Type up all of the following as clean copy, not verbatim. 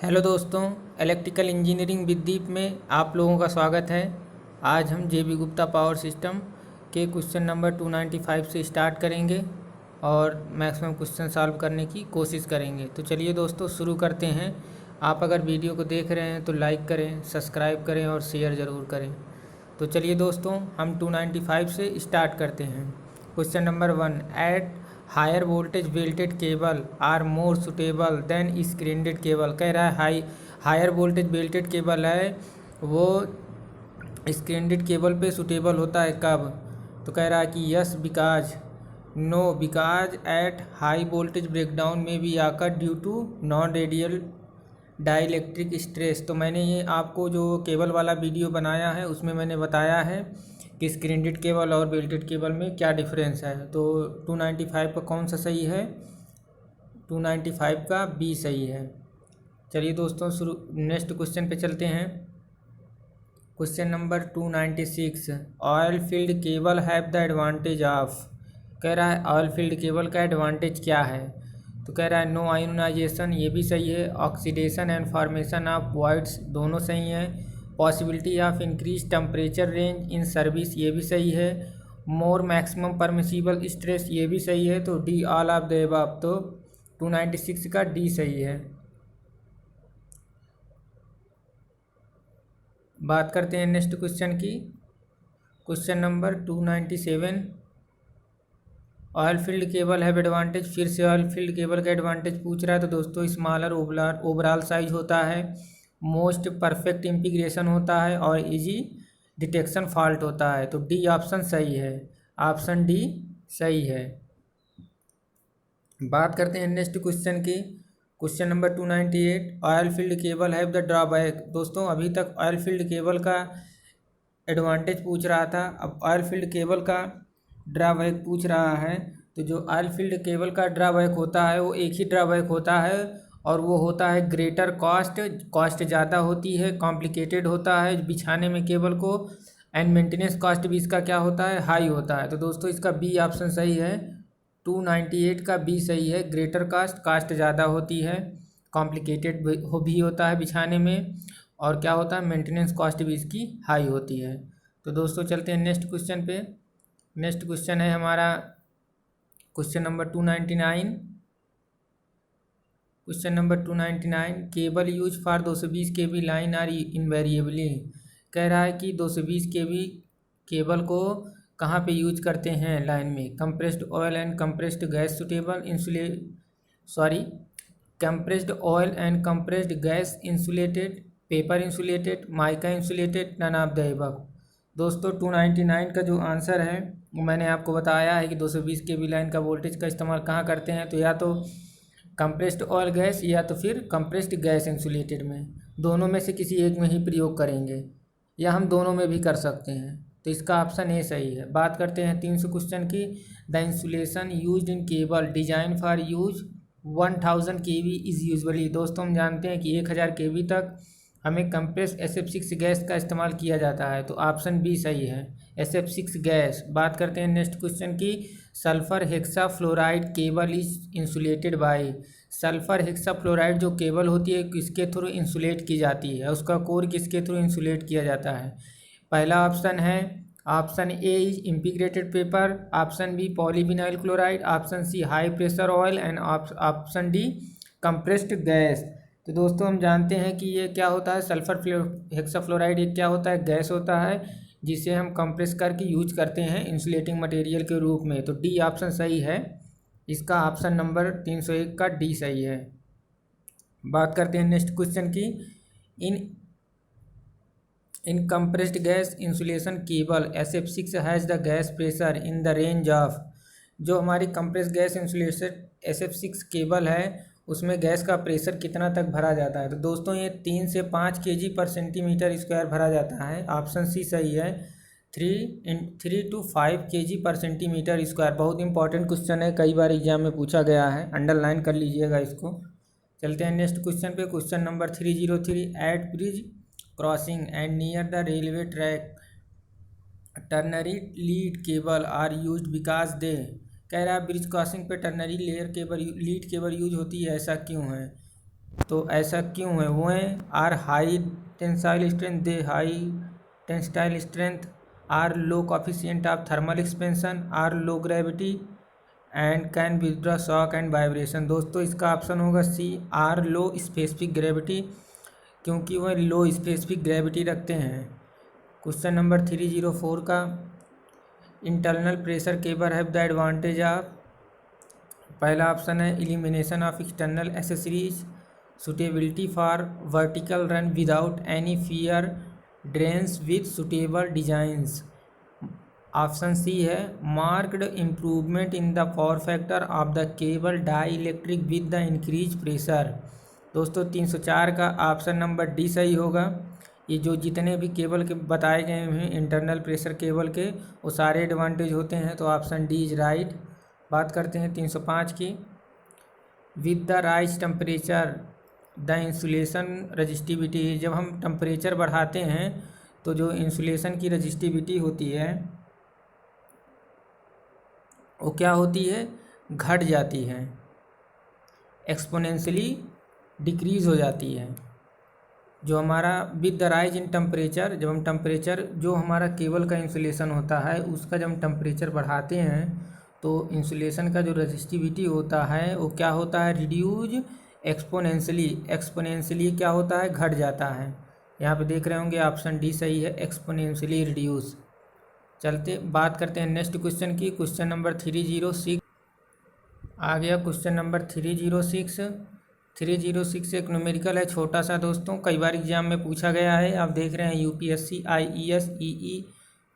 Hello दोस्तों, electrical engineering विददीप में आप लोगों का स्वागत है। आज हम जे.बी. गुप्ता पावर सिस्टम के क्वेश्चन नंबर 295 से स्टार्ट करेंगे और मैक्सिमम क्वेश्चन सॉल्व करने की कोशिश करेंगे। तो चलिए दोस्तों शुरू करते हैं। आप अगर वीडियो को देख रहे हैं तो लाइक करें, सब्सक्राइब करें और शेयर ज़रूर करें। तो चलिए दोस्तों हम 295 से स्टार्ट करते हैं। Question number 1, at higher voltage belted cable are more suitable than screened cable. कह रहा है हायर वोल्टेज बेल्टेड केबल है वो स्क्रीनड केबल पे सुटेबल होता है कब। तो कह रहा है कि yes because, no because at high voltage breakdown में भी आकर due to non radial dielectric stress. तो मैंने ये आपको जो केबल वाला वीडियो बनाया है उसमें मैंने बताया है कि स्क्रीनड केबल और बेल्टेड केबल में क्या डिफरेंस है। तो 295 का कौन सा सही है? 295 का बी सही है। चलिए दोस्तों शुरू नेक्स्ट क्वेश्चन पे चलते हैं। Question number 296, oil field cable have the advantage of. कह रहा है ऑयल फील्ड केबल का एडवांटेज क्या है। तो कह रहा है नो आयोनाइजेशन, ये भी सही है। Oxidation and formation of voids, दोनों सही हैं। Possibility of increase temperature range in service, ये भी सही है। मोर मैक्सिमम परमिसिबल स्ट्रेस, ये भी सही है। तो D all of the above, तो 296 का डी सही है। बात करते हैं नेक्स्ट क्वेश्चन की। Question number 297, oil field cable have advantage. फिर से ऑयल फील्ड केबल का एडवांटेज पूछ रहा है। तो दोस्तों स्मॉलर ओवरऑल साइज होता है, मोस्ट परफेक्ट इंटीग्रेशन होता है और इजी डिटेक्शन फॉल्ट होता है। तो डी ऑप्शन सही है, ऑप्शन डी सही है। बात करते हैं नेक्स्ट क्वेश्चन की। Question number 298, oil field cable have the drawback. दोस्तों अभी तक ऑयल फील्ड केबल का एडवांटेज पूछ रहा था, अब ऑयल फील्ड केबल का ड्रॉबैक पूछ रहा है। तो जो ऑयल फील्ड केबल का ड्रॉबैक होता है वो एक ही ड्रॉबैक होता है और वो होता है ग्रेटर कॉस्ट। कॉस्ट ज़्यादा होती है, कॉम्प्लिकेटेड होता है बिछाने में केबल को, एंड मेंटेनेंस कॉस्ट भी इसका क्या होता है, हाई होता है। तो दोस्तों इसका बी ऑप्शन सही है, 298 का बी सही है। ग्रेटर कास्ट, कास्ट ज़्यादा होती है, कॉम्प्लिकेटेड भी होता है बिछाने में, और क्या होता है मेंटेनेंस कॉस्ट भी इसकी हाई होती है। तो दोस्तों चलते हैं नेक्स्ट क्वेश्चन पे। नेक्स्ट क्वेश्चन है हमारा question number 299। Question number 299, cable use for 220 KV line are invariably. कह रहा है कि 220 केवी केबल को कहाँ पे यूज करते हैं लाइन में। Compressed oil and compressed gas suitable compressed oil and compressed gas insulated, paper insulated, mica insulated, none of the above. दोस्तों 299 का जो आंसर है वो मैंने आपको बताया है कि 220 केवी लाइन का वोल्टेज का इस्तेमाल कहाँ करते हैं। तो या तो कंप्रेस्ड ऑयल गैस या तो फिर कंप्रेस्ड गैस इंसुलेटेड में, दोनों में से किसी एक में ही प्रयोग करेंगे, या हम दोनों में भी कर सकते हैं। तो इसका ऑप्शन ए सही है। बात करते हैं 300 क्वेश्चन की। The insulation used in cable design for use 1000 KV is usually. दोस्तों हम जानते हैं कि 1000 केवी तक हमें कंप्रेस SF6 गैस का इस्तेमाल किया जाता है। तो ऑप्शन बी सही है, SF6 गैस। बात करते हैं नेक्स्ट क्वेश्चन की। Sulphur hexafluoride cable is insulated by. Sulphur hexafluoride जो केबल होती है किसके थ्रू इंसुलेट की जाती है, उसका कोर किसके थ्रू इंसुलेट किया जाता है। पहला ऑप्शन है, option A is integrated paper, option B polyvinyl chloride, option C high pressure oil and option D compressed gas. तो दोस्तों हम जानते हैं कि ये क्या होता है, सल्फर हेक्साफ्लोराइड एक क्या होता है, गैस होता है जिसे हम कंप्रेस करके यूज करते हैं इंसुलेटिंग मटेरियल के रूप में। तो डी ऑप्शन सही है, इसका ऑप्शन नंबर 301 का डी सही है। बात करते हैं नेक्स्ट क्वेश्चन की। In compressed gas insulation cable SF6 has the gas pressure in the range of. जो हमारी compressed gas insulated SF6 cable है उसमें गैस का प्रेशर कितना तक भरा जाता है। तो दोस्तों ये 3 से 5 kg पर सेंटीमीटर स्क्वायर भरा जाता है, ऑप्शन सी सही है। 3 to 5 kg पर सेंटीमीटर स्क्वायर। बहुत इंपॉर्टेंट क्वेश्चन है, कई बार एग्जाम में पूछा गया है, अंडरलाइन कर लीजिएगा इसको। चलते हैं नेक्स्ट क्वेश्चन पे। Question number 303, at bridge crossing and near the railway track ternary lead cable are used because they. कह रहा है ब्रिज क्रॉसिंग पे टर्नरी लीड केबल यूज होती है, ऐसा क्यों है। तो ऐसा क्यों है? वो हैं are high tensile strength, they high tensile strength, are low coefficient of thermal expansion, are low gravity and can withdraw shock and vibration. दोस्तों इसका ऑप्शन होगा C, are low specific gravity, क्योंकि वह लो स्पेसिफिक ग्रेविटी रखते हैं। Question number 304 का, internal pressure cable have the advantage of, पहला option है elimination of external accessories, suitability for vertical run without any fear, drains with suitable designs. Option C है marked improvement in the power factor of the cable dielectric with the increase pressure. दोस्तों 304 का option number D सही होगा। ये जो जितने भी cable के बताए गए हैं इंटरनल प्रेशर केबल के, वो सारे एडवांटेज होते हैं, तो ऑप्शन डी इज राइट। बात करते हैं 305 की, with the rise temperature the insulation resistivity. जब हम टेम्परेचर बढ़ाते हैं तो जो इंसुलेशन की रजिस्टिविटी होती है वो क्या होती है? घट जाती है, एक्सपोनेंशियली डिक्रीज़ हो जाती है। जो हमारा with the rise in temperature, जब हम टेम्परेचर, जो हमारा केबल का इंसुलेशन होता है उसका जब हम टेम्परेचर बढ़ाते हैं तो इंसुलेशन का जो रजिस्टिविटी होता है वो क्या होता है? Reduce exponentially. एक्सपोनेंशियली क्या होता है? घट जाता है। यहाँ पे देख रहे होंगे ऑप्शन डी सही है, एक्सपोनेंशियली रिड्यूस। चलते बात करते हैं नेक्स्ट क्वेश्चन की, क्वेश्चन नंबर 306 आ गया। क्वेश्चन नंबर 306 एक न्यूमेरिकल है, छोटा सा दोस्तों, कई बार एग्जाम में पूछा गया है। आप देख रहे हैं यूपीएससी, आईईएस, ईई,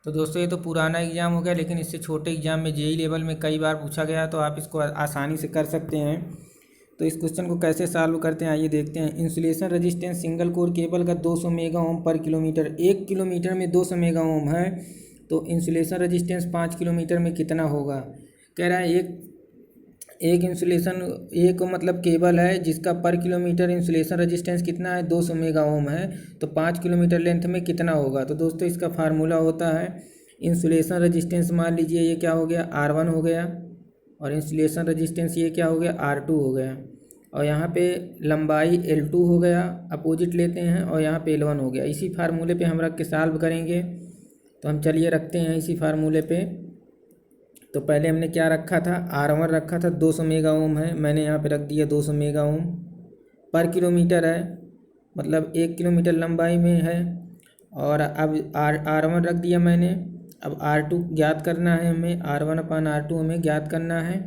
तो दोस्तों ये तो पुराना एग्जाम हो गया, लेकिन इससे छोटे एग्जाम में जेई लेवल में कई बार पूछा गया, तो आप इसको आसानी से कर सकते हैं। तो इस क्वेश्चन को कैसे सॉल्व करते हैं आइए देखते हैं। Insulation resistance single core cable का 200 मेगा ओम पर किलोमीटर, 1 किलोमीटर में 200 मेगा ओम है, तो इंसुलेशन रजिस्टेंस 5 किलोमीटर में कितना होगा? कह रहा है एक इंसुलेशन, एक मतलब केबल है जिसका पर किलोमीटर इंसुलेशन रजिस्टेंस कितना है? 200 मेगा ओम है, तो 5 किलोमीटर लेंथ में कितना होगा? तो दोस्तों इसका फार्मूला होता है इंसुलेशन रजिस्टेंस, मान लीजिए ये क्या हो गया? R1 हो गया, और इंसुलेशन रजिस्टेंस ये क्या हो गया? R2 हो गया, और यहाँ पे लंबाई L2 हो गया, अपोजिट लेते हैं, और यहाँ पे L1 हो गया। इसी फार्मूले पे हम रख के सॉल्व करेंगे, तो हम चलिए रखते हैं इसी फार्मूले पे। तो पहले हमने क्या रखा था? R1 रखा था, 200 मेगा ओम है, मैंने यहाँ पे रख दिया 200 मेगा ओम पर किलोमीटर है, मतलब 1 किलोमीटर लंबाई में है, और अब R1 रख दिया मैंने। अब R2 ज्ञात करना है हमें, R1/R2 हमें ज्ञात करना है।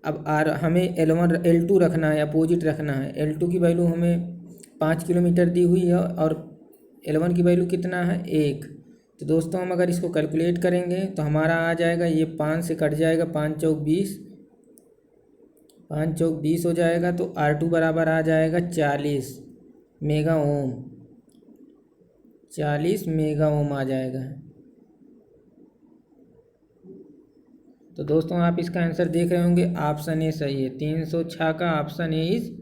अब हमें L2 रखना है, अपोजिट रखना है। L2 की वैल्यू हमें 5 किलोमीटर दी हुई है, और L1 की वैल्यू कितना है? 1। तो दोस्तों हम अगर इसको कैलकुलेट करेंगे तो हमारा आ जाएगा, ये 5 से कट जाएगा, 5 चौक 20, 5 चौक 20 हो जाएगा, तो R2 बराबर आ जाएगा 40 मेगा ओम, 40 मेगा ओम आ जाएगा। तो दोस्तों आप इसका आंसर देख रहे होंगे, ऑप्शन ए सही है, 306 का ऑप्शन ए इज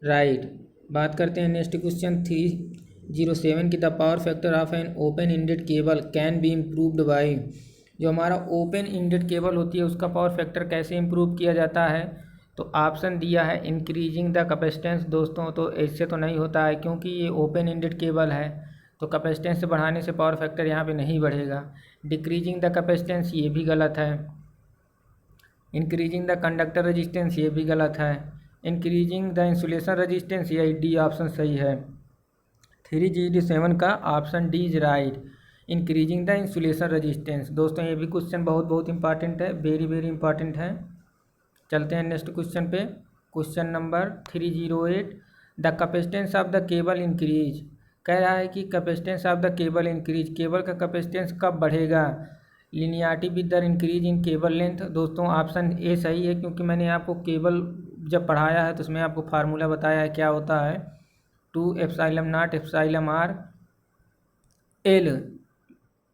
राइट। बात करते हैं नेक्स्ट क्वेश्चन 307 की, the power factor of an open ended cable can be improved by. जो हमारा ओपन इंडेड केबल होती है उसका पावर फैक्टर कैसे इम्प्रूव किया जाता है? तो ऑप्शन दिया है इंक्रीजिंग द कैपेसिटेंस। दोस्तों तो इससे तो नहीं होता है, क्योंकि ये ओपन इंडेड केबल है, तो कैपेसिटेंस से बढ़ाने से पावर फैक्टर यहाँ पे नहीं बढ़ेगा। डिक्रीजिंग द कैपेसिटेंस ये भी गलत है। इंक्रीजिंग द कंडक्टर रजिस्टेंस ये भी गलत है। इंक्रीजिंग द इंसुलेशन रजिस्टेंस, ये डी ऑप्शन सही है। 307 का option D is right, increasing the insulation resistance. दोस्तों ये भी क्वेश्चन बहुत इंपॉर्टेंट है, वेरी इंपॉर्टेंट है। चलते हैं नेक्स्ट क्वेश्चन पे, question number 308, the capacitance of the cable increase. कह रहा है कि capacitance of the cable increase, cable का कैपेसिटेंस कब बढ़ेगा? Linearity with the increase in cable length. दोस्तों ऑप्शन ए सही है, क्योंकि मैंने आपको केबल जब पढ़ाया है तो उसमें आपको फार्मूला बताया है, क्या होता है? 2 epsilon naught epsilon R L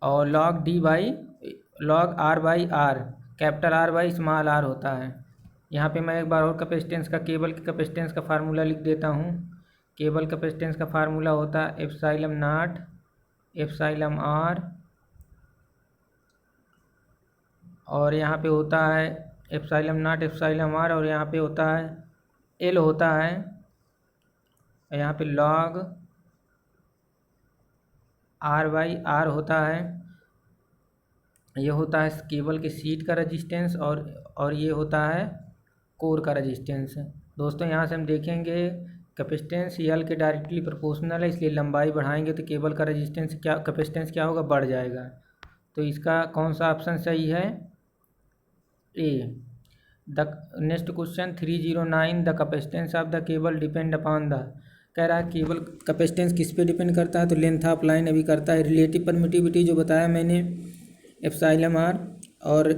और log R by R, capital R by small R होता है। यहाँ पे मैं एक बार और कैपेसिटेंस का, केबल की कैपेसिटेंस का फार्मूला लिख देता हूँ। केबल कैपेसिटेंस का फार्मूला होता है एप्सिलॉन नॉट एप्सिलॉन आर, और यहाँ पे होता है एप्सिलॉन नॉट एप्सिलॉन आर, और यहाँ पे होता है एल होता है यहाँ पे log R/R होता है, ये होता है केबल के शीट का रजिस्टेंस, और ये होता है कोर का रजिस्टेंस। दोस्तों यहाँ से हम देखेंगे कैपेसिटेंस यल के डायरेक्टली प्रोपोर्शनल है, इसलिए लंबाई बढ़ाएंगे तो केबल का रजिस्टेंस क्या कैपेसिटेंस क्या होगा, बढ़ जाएगा। तो इसका कौन सा ऑप्शन सही है, A. The next question 309, the capacitance of the cable depend upon the, कह रहा है केबल कैपेसिटेंस किस पे डिपेंड करता है, तो लेंथ ऑफ लाइन अभी करता है। रिलेटिव परमिटिविटी जो बताया मैंने एप्सिलॉन आर, और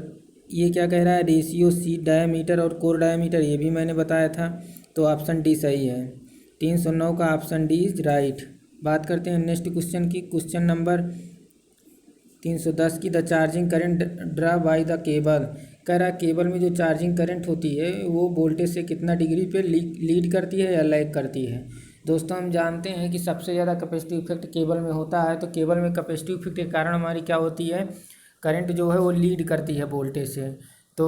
ये क्या कह रहा है, रेशियो शीट डायामीटर और कोर डायामीटर, ये भी मैंने बताया था। तो ऑप्शन डी सही है, 309 का ऑप्शन डी इज राइट। बात करते हैं नेक्स्ट क्वेश्चन की, क्वेश्चन नंबर 310 की, the charging current draw by the cable, कह रहा है केबल में जो चार्जिंग करंट होती है वो वोल्टेज से कितना डिग्री पे लीड करती है या लैग करती है। दोस्तों हम जानते हैं कि सबसे ज़्यादा कैपेसिटिव इफेक्ट केबल में होता है, तो केबल में कैपेसिटिव इफेक्ट के कारण हमारी क्या होती है, करंट जो है वो लीड करती है वोल्टेज से। तो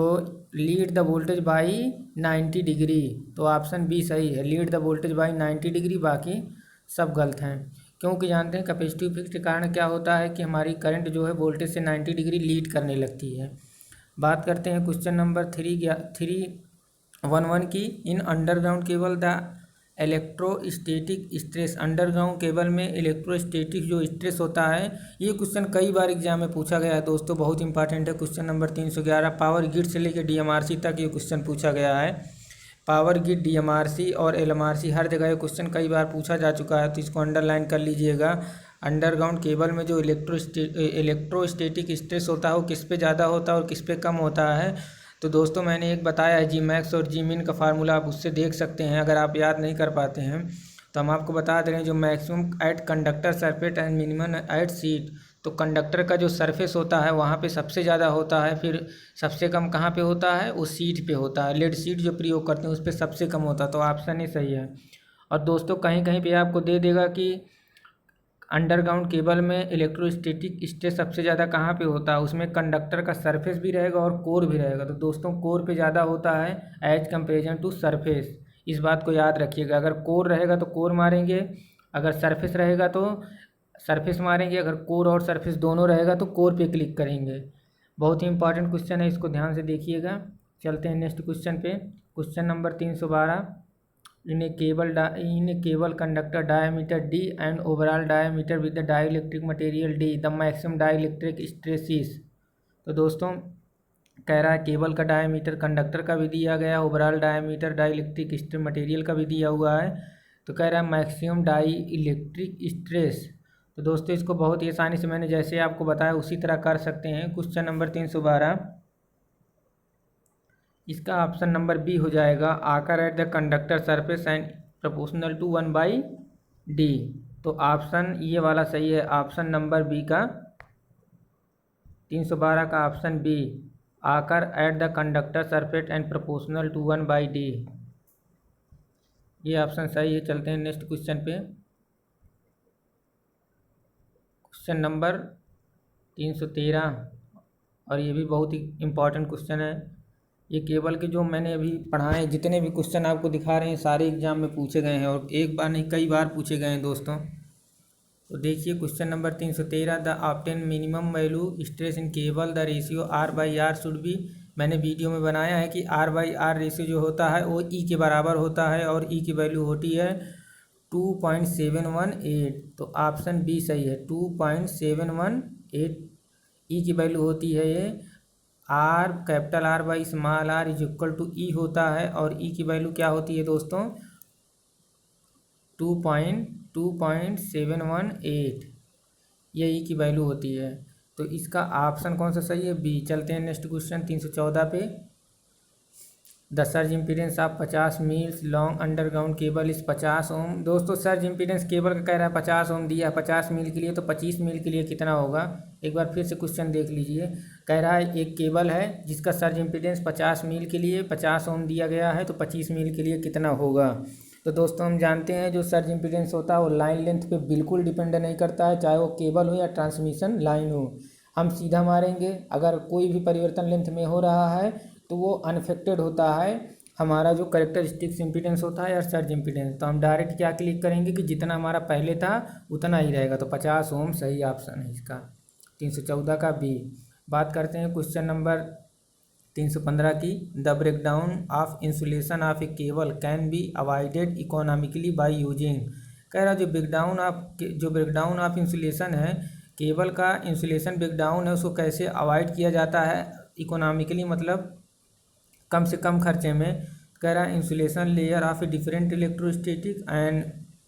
lead the voltage by 90 degree, तो ऑप्शन बी सही है, lead the voltage by 90 degree, बाकी सब गलत हैं। क्योंकि जानते हैं कैपेसिटिव इफेक्ट के कारण क्या होता है कि हमारी करंट जो है वोल्टेज से 90 डिग्री लीड करने लगती है। बात करते हैं क्वेश्चन नंबर 311 की, इन underground cable the electrostatic stress, underground cable में इलेक्ट्रोस्टैटिक जो स्ट्रेस होता है, ये क्वेश्चन कई बार एग्जाम में पूछा गया है दोस्तों, बहुत इंपॉर्टेंट है। क्वेश्चन नंबर 311, पावर ग्रिड से लेकर डीएमआरसी तक ये क्वेश्चन पूछा गया है। पावर ग्रिड, डीएमआरसी और एलएमआरसी हर जगह ये क्वेश्चन कई बार पूछा जा चुका है, तो इसको अंडरलाइन कर लीजिएगा। अंडरग्राउंड केबल में जो इलेक्ट्रोस्टैटिक स्ट्रेस होता है वो किस पे ज़्यादा होता है और किस पे कम होता है। तो दोस्तों मैंने एक बताया है जी मैक्स और जी मिन का फार्मूला, आप उससे देख सकते हैं। अगर आप याद नहीं कर पाते हैं तो हम आपको बता दे रहे हैं, जो maximum at conductor surface and minimum at sheath, तो कंडक्टर का जो सरफेस होता है वहाँ पे सबसे ज़्यादा होता है, फिर सबसे कम कहाँ पे होता है, वो सीट पे होता है। लेड सीट जो प्रयोग करते हैं उस पर सबसे कम होता है, तो ऑप्शन ही सही है। और दोस्तों कहीं कहीं पे आपको दे देगा कि अंडरग्राउंड केबल में इलेक्ट्रोस्टैटिक स्ट्रेस सबसे ज़्यादा कहाँ पे होता है, उसमें कंडक्टर का सरफेस भी रहेगा और कोर भी रहेगा। तो दोस्तों कोर पे ज़्यादा होता है एज कंपेरिजन टू सरफेस, इस बात को याद रखिएगा। अगर कोर रहेगा तो कोर मारेंगे, अगर सरफेस रहेगा तो सरफेस मारेंगे, अगर कोर और सरफेस दोनों रहेगा तो कोर पे क्लिक करेंगे। बहुत ही इंपॉर्टेंट क्वेश्चन है, इसको ध्यान से देखिएगा। चलते हैं नेक्स्ट क्वेश्चन पे, question number 312, in a cable conductor diameter d and overall diameter with the dielectric material d, the maximum dielectric stress is। तो दोस्तों कह रहा है केबल का डायमीटर कंडक्टर का भी दिया गया, overall diameter dielectric stress material का भी दिया हुआ है। तो कह रहा है मैक्सिमम डाई इलेक्ट्रिक स्ट्रेस। तो दोस्तों इसको बहुत ही आसानी से मैंने जैसे आपको बताया उसी तरह कर सकते हैं। क्वेश्चन नंबर 312, इसका ऑप्शन नंबर बी हो जाएगा, आकर at the conductor surface and proportional to 1/d। तो ऑप्शन ये वाला सही है, ऑप्शन नंबर बी का 312 का ऑप्शन बी, आकर at the conductor surface and proportional to 1/d, ये ऑप्शन सही है। चलते हैं नेक्स्ट क्वेश्चन पे, क्वेश्चन नंबर 313, और ये भी बहुत ही इम्पॉर्टेंट क्वेश्चन है। ये केबल के जो मैंने अभी पढ़ाए जितने भी क्वेश्चन आपको दिखा रहे हैं सारे एग्जाम में पूछे गए हैं, और एक बार नहीं कई बार पूछे गए हैं दोस्तों। तो देखिए question number 313, the obtain minimum value stress in cable, the ratio R/R should be. मैंने वीडियो में बनाया है कि R/R रेशियो जो होता है वो E के बराबर होता है, और E की वैल्यू होती है 2.718। तो ऑप्शन बी सही है, 2.718 E की वैल्यू होती है ये। R capital R by small r is equal to e होता है, और ई की वैल्यू क्या होती है दोस्तों, 2.718, ये ई की वैल्यू होती है। तो इसका ऑप्शन कौन सा सही है, बी। चलते हैं नेक्स्ट क्वेश्चन 314 पे, the surge impedance of 50 meals long underground cable इस 50 ओम। दोस्तों सर्ज इम्पीडेंस केबल का कह रहा है 50 ओम दिया है 50 मील के लिए, तो 25 मील के लिए कितना होगा। एक बार फिर से क्वेश्चन देख लीजिए, कह रहा है एक केबल है जिसका सर्ज इम्पीडेंस 50 मील के लिए 50 ओम दिया गया है, तो 25 मील के लिए कितना होगा। तो दोस्तों हम जानते हैं जो सर्ज इम्पीडेंस होता है वो लाइन लेंथ पे बिल्कुल डिपेंड नहीं करता है, चाहे वो केबल हो या ट्रांसमिशन लाइन हो। हम सीधा मारेंगे, अगर कोई भी परिवर्तन लेंथ में हो रहा है तो वो अनफेक्टेड होता है, हमारा जो कैरेक्टरिस्टिक्स इम्पीडेंस होता है या सर्ज इम्पीडेंस, तो हम डायरेक्ट क्या क्लिक करेंगे कि जितना हमारा पहले था उतना ही रहेगा, तो 50 ओम सही ऑप्शन है इसका। 314 का बी। बात करते हैं क्वेश्चन नंबर 315 की। The breakdown of insulation of a cable can be avoided economically by using. कह रहा जो ब्रेकडाउन ऑफ इंसुलेशन है, केबल का इंसुलेशन ब्रेकडाउन है, उसको कैसे अवॉइड किया जाता है इकोनॉमिकली, मतलब कम से कम खर्चे में। कह रहा है insulation layer of a different electrostatic and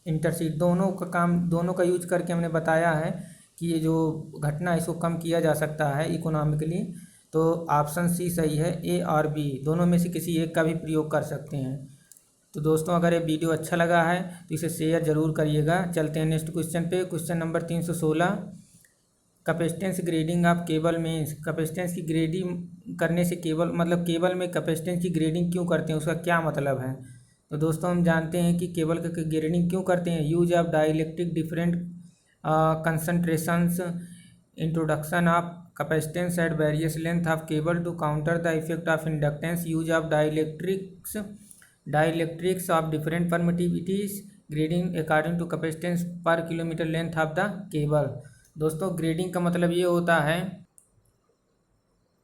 intersheath, दोनों का यूज करके हमने बताया है कि ये जो घटना है इसको कम किया जा सकता है इकोनॉमिकली। तो ऑप्शन सी सही है, ए और बी दोनों में से किसी एक का भी प्रयोग कर सकते हैं। तो दोस्तों अगर ये वीडियो अच्छा लगा है तो इसे शेयर ज़रूर करिएगा। चलते हैं नेक्स्ट क्वेश्चन पे। Question number 316। Capacitance grading of cable means. Capacitance की ग्रेडिंग करने से केबल में कैपेसिटेंस की ग्रेडिंग क्यों करते हैं, उसका क्या मतलब है। तो दोस्तों हम जानते हैं कि केबल का ग्रेडिंग क्यों करते हैं। Use of dielectric different concentrations, introduction of capacitance at various length of cable to counter the effect of inductance, use of dielectrics of different permittivities, grading according to capacitance per kilometre length of the cable. दोस्तों grading का मतलब ये होता है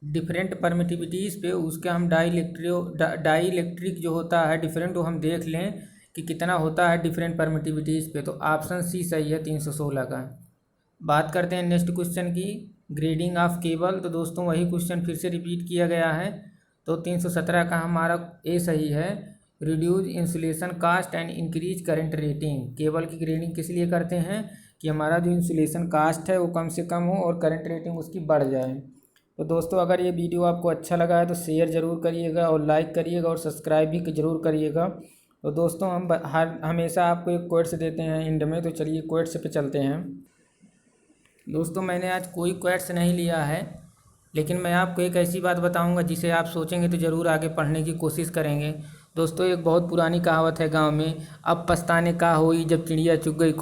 different परमिटिविटीज़ पे उसका हम dielectric जो होता है डिफरेंट, वो हम देख लें कि कितना होता है डिफरेंट परमिटिविटीज़ पे। तो ऑप्शन सी सही है 316 का। बात करते हैं नेक्स्ट क्वेश्चन की, ग्रेडिंग ऑफ केबल। तो दोस्तों वही क्वेश्चन फिर से रिपीट किया गया है। तो 317 का हमारा ए सही है, reduce insulation cost and increase current rating. Cable की ग्रेडिंग किस लिए करते हैं कि हमारा जो इंसुलेशन कास्ट है वो कम से कम हो और करंट रेटिंग उसकी बढ़ जाए। तो दोस्तों अगर ये वीडियो आपको अच्छा लगा है तो शेयर ज़रूर करिएगा और लाइक करिएगा और सब्सक्राइब भी ज़रूर करिएगा। तो दोस्तों हम हमेशा आपको एक क्वेट्स देते हैं एंड में, तो चलिए क्वेट्स पे चलते हैं। दोस्तों मैंने आज कोई क्वेट्स नहीं लिया है, लेकिन मैं आपको एक ऐसी बात बताऊंगा जिसे आप सोचेंगे तो ज़रूर आगे पढ़ने की कोशिश करेंगे। दोस्तों एक बहुत पुरानी कहावत है गांव में, अब पछताने का होई जब चिड़िया चुग गई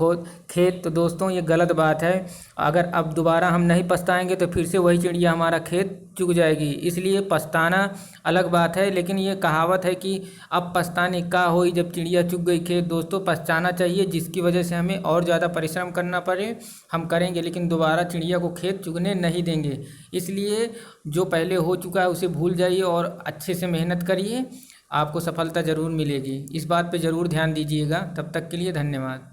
खेत। तो दोस्तों ये गलत बात है। अगर अब दोबारा हम नहीं पछताएंगे तो फिर से वही चिड़िया हमारा खेत चुग जाएगी। इसलिए पछताना अलग बात है, लेकिन ये कहावत है कि अब पछताने का होई जब चिड़िया चुग गई खेत। दोस्तों पछताना चाहिए, जिसकी वजह से हमें और ज़्यादा परिश्रम करना पड़े हम करेंगे, लेकिन दोबारा चिड़िया को खेत चुगने नहीं देंगे। इसलिए जो पहले हो चुका है उसे भूल जाइए और अच्छे से मेहनत करिए, आपको सफलता ज़रूर मिलेगी। इस बात पे ज़रूर ध्यान दीजिएगा। तब तक के लिए धन्यवाद।